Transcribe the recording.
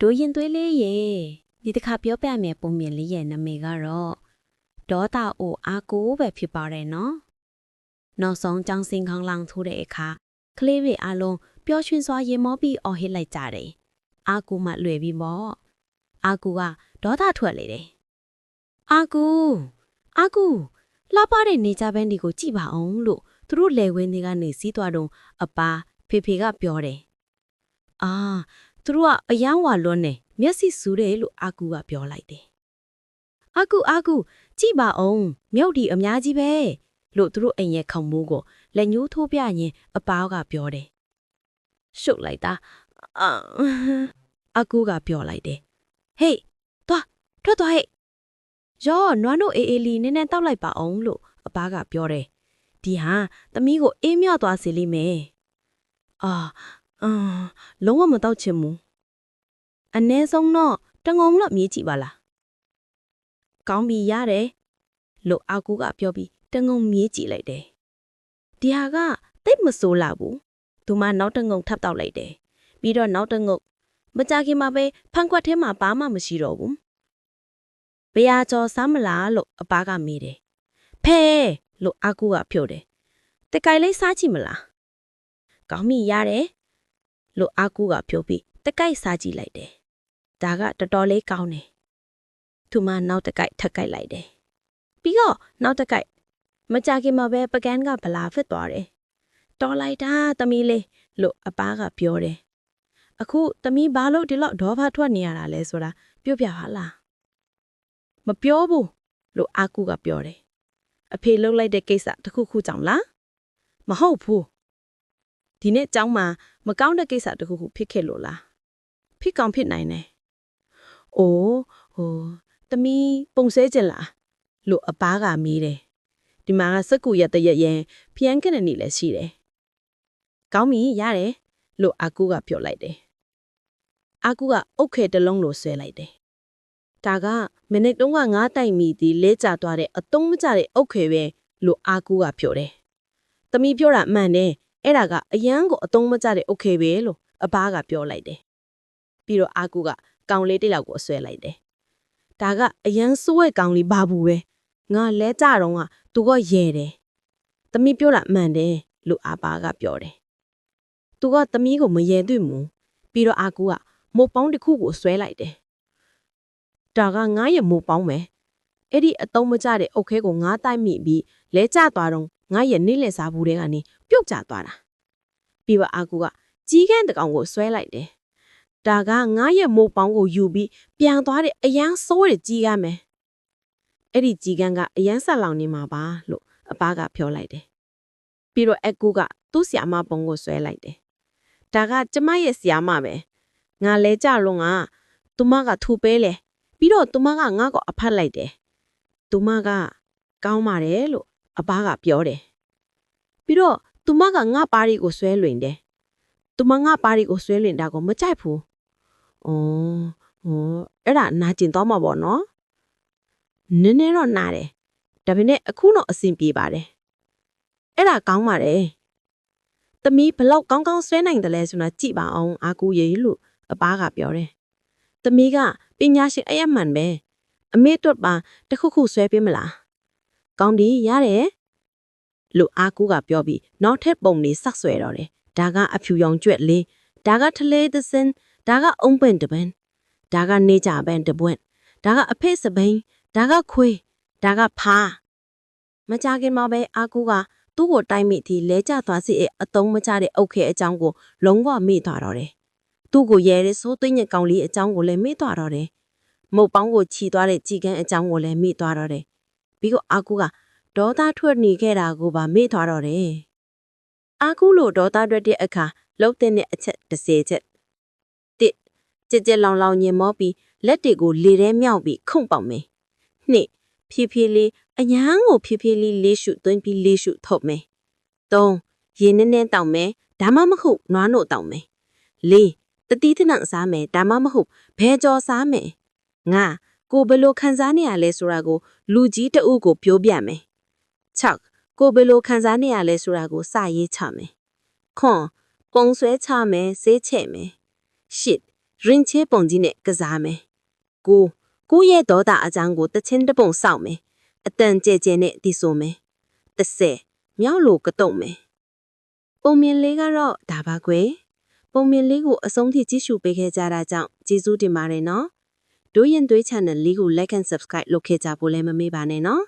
တို့ရင်သွေးလေးရေဒီတစ်ခါပြောပြမယ်ပုံမြင်လေးရဲ့နာမည်ကတော့ဒေါတာအိုအာကိုပဲဖြစ်ပါတယ်နော်နောက်ဆုံးကြောင်စင်ခေါင်းလောင်ထိုးတဲ့အခါကလေးတွေအလုံးပျော်ရွှင်စွာရေမောပြီးအော်ဟစ်လိုက်ကြတယ်အာကိုမှလွယ်ပြီးပေါ့အာကိုကဒေါတာထွက်လေတယ်အာကိုလှပတဲ့နေကြဘန်းဒီကိုကြည့်ပါအောင်လို့သူတို့လေဝင်းတွေကနေစီးသွားတော့အပါဖေကပြောတယ်အာသူတို့ကအယံဝါလွန်းနေမျက်စိစူးတယ်လို့အာကူကပြောလိုက်တယ်အာကူကြည့်ပါအောင်မြုပ်ဒီအများကြီးပဲလို့သူတို့အိမ်ရဲ့ခေါင်းမိုးကိုလက်ညှိုးထိုးပြရင်အပါကပြောတယ်ရှုပ်လိုက်တာအာကူကပြောလိုက်တယ်ဟေးထွက်သွားဟဲ့ရောနွားတို့အေးလီနည်းနည်းတောက်လိုက်ပါအောင်လို့အပါကပြောတယ်ဒီဟာသမီးကိုအေးမြော့သွားစေလိမ့်မယ်လုံးဝမတောက်ချင်ဘူးအနည်းဆုံးတော့တငုံလို့မြည်ကြည့်ပါလားကောင်းပြီရတယ်လို့အာကူကပြောပြီးတငုံမြည်ကြည့်လိုက်တယ်ဒီဟာကတိတ်မဆိုးလာဘူးသူမနောက်တငုံထပ်တောက်လိုက်တယ်ပြီးတော့နောက်တငုံမကြခင်မှာပဲဖန်ခွက်ထဲမှာဘာမှမရှိတော့ဘူးဘယ်ဟာကျော်စားမလားလို့အပါကမေးတယ်ဖဲလို့အာကူကဖြို့တယ်တကိုင်လေးစားကြည့်မလားကောင်းပြီရတယ်လို့အာကူကဖြို့ပြီးတကိုက်စားကြည့်လိုက်တယ်ဒါကတော်တော်လေးကောင်းတယ်သူမနောက်တကိုက်ထပ်ကိုက်လိုက်တယ်ပြီးတော့နောက်တကိုက်မကြခင်မှာပဲပကန်းကဗလာဖြစ်သွားတယ်တော်လိုက်တာသမီးလေးလို့အပါကပြောတယ်အခုသမီးဘာလို့ဒီလောက်ဒေါ်ဖာထွက်နေရတာလဲဆိုတာပြောပြပါလားမပြောဘူးလို့အာကူကပြောတယ်အဖေလှုပ်လိုက်တဲ့ကိစ္စတစ်ခုကြောင့်လားမဟုတ်ဘူးဒီနေ့ကျောင်းမှာမကောင်းတဲ့ကိစ္စတစ်ခုဖြစ်ခဲ့လို့လားဖြစ်ကောင်းဖြစ်နိုင်တယ်အိုးသမီးပုံစဲကျင်လားလို့အပါကမေးတယ်ဒီမှာကစက်ကူရတရက်ရင်ဖျန်းကနေနေလည်းရှိတယ်ကောင်းပြီရတယ်လို့အာကူကပြောလိုက်တယ်အာကူကအုတ်ခဲတလုံးလိုဆွဲလိုက်တယ်ဒါကမိနစ်တုန်းကငါးတိုင်မိသည်လဲကျသွားတဲ့အတုံးမကျတဲ့အုတ်ခဲပဲလို့အာကူကပြောတယ်သမီးပြောတာမှန်တယ်အဲ့ဒါကအရန်ကိုအတုံးမကျတဲ့အုတ်ခဲပဲလို့အပါကပြောလိုက်တယ်ပြီးတော့အာကူကကောင်လေးတစ်ယောက်ကိုဆွဲလိုက်တယ်ဒါကအရန်စွဲကောင်လေးဘာဘူးပဲငါလဲကြတော့ကသူကရဲတယ်သမီးပြောတာမှန်တယ်လို့အပါကပြောတယ်သူကသမီးကိုမရဲသွမှုပြီးတော့အာကူကမို့ပေါင်းတစ်ခုကိုဆွဲလိုက်တယ်ဒါကငါရဲ့မို့ပေါင်းပဲအဲ့ဒီအတုံးမကျတဲ့အုတ်ခဲကိုငါတိုက်မိပြီးလဲကျသွားတော့ငါရဲ့နေလက်စားဘူးတွေကနေပြုတ်ကျသွားတာပြီးတော့အာကူကကြီးကန်းတကောင်ကိုဆွဲလိုက်တယ်ဒါကငါရဲ့မို့ပေါင်းကိုယူပြီးပြန်သွားတဲ့အရန်စိုးတဲ့ကြီးကမ်းမယ်အဲ့ဒီကြီးကန်းကအရန်ဆက်လောင်နေမှာပါလို့အပါကပြောလိုက်တယ်ပြီးတော့အကူကသူ့ဆီယာမပုံကိုဆွဲလိုက်တယ်ဒါကကျမရဲ့ဆီယာမပဲငါလဲကြလုံးကသူမကထူပေးလေပြီးတော့သူမကငါ့ကိုအဖတ်လိုက်တယ်သူမကကောင်းပါတယ်လို့အပါကပြောတယ်ပြီးတော့သူမကငါပါရီကိုဆွဲလွင်တယ်သူမငါပါရီကိုဆွဲလွင်တာကိုမကြိုက်ဘူးအဲ့ဒါနာကျင်တော့မှာပေါ့နော်နည်းနည်းတော့နာတယ်ဒါပေမဲ့အခုတော့အဆင်ပြေပါတယ်အဲ့ဒါကောင်းပါတယ်သမီးဘလောက်ကောင်းဆွဲနိုင်တယ်လဲဆိုတာကြည့်ပါအောင်အာကူရေလို့အပါကပြောတယ်သမီးကပညာရှင်အယက်မှန်ပဲအမေတို့ပါတခုဆွဲပေးမလားကောင်းပြီရတယ်လို့အာကူကပြောပြီးနောက်ထပ်ပုံလေးဆက်ဆွဲတော့တယ်ဒါကအဖြူရောင်ကြွက်လေးဒါကထလေသစင်ဒါကအုံးပင်တပန်းဒါကနေကြပန်းတပွင့်ဒါကအဖေစပိန်ဒါကခွေးဒါကဖားမကြခင်မှာပဲအာကူကသူ့ကိုတိုက်မိပြီးလဲကျသွားစီအတုံးမကျတဲ့အုတ်ခဲအကြောင်းကိုလုံးဝမေ့သွားတော့တယ်သူ့ကိုရဲတဲ့စိုးသိညက်ကောင်လေးအကြောင်းကိုလည်းမေ့သွားတော့တယ်မုတ်ပေါင်းကိုခြီသွားတဲ့ကြည်ကန်းအကြောင်းကိုလည်းမေ့သွားတော့တယ်ပြီးတော့အာကူကဒေါသထွက်နေခဲ့တာကိုပါမေ့သွားတော့တယ်အာကူလိုဒေါသထွက်တဲ့အခါလှုပ်တဲ့အချက်30ချက်ကြက်လောင်ညင်မောပြီးလက်တွေကိုလေထဲမြောက်ပြီးခုန်ပေါက်မယ်2ဖြည်းဖြည်းလေးအညာကိုဖြည်းဖြည်းလေးလေးရှုသွင်းပြီးလေးရှုထုတ်မယ်3ရေနည်းနည်းတောက်မယ်ဒါမှမဟုတ်နွားနို့တောက်မယ်4တတိထနံစားမယ်ဒါမှမဟုတ်ဘဲကြော်စားမယ်5ကိုဘယ်လိုခံစားနေရလဲဆိုတာကိုလူကြီးတအုပ်ကိုပြောပြမယ်6ကိုဘယ်လိုခံစားနေရလဲဆိုတာကိုစရေးချမယ်9ပုံဆွဲချမယ်ဆေးချဲ့မယ်10 ရင်ချေပုံကြီးနဲ့ကစားမယ်ကိုရဲ့ဒေါသအကြောင်းကိုတချင်းတပုံစောက်မယ်အတန်ကျဲကျဲနဲ့တီးဆိုမယ်30မြောက်လို့ကတုံမယ်ပုံမြင်လေးကတော့ဒါပါကွယ်ပုံမြင်လေးကိုအဆုံးထိကြည့်ရှုပေးခဲ့ကြတာကြောင့်ကျေးဇူးတင်ပါတယ်နော်တို့ရင်သွေး channel လေးကို like and subscribe လုပ်ခဲ့ကြဖို့လည်းမမေ့ပါနဲ့နော်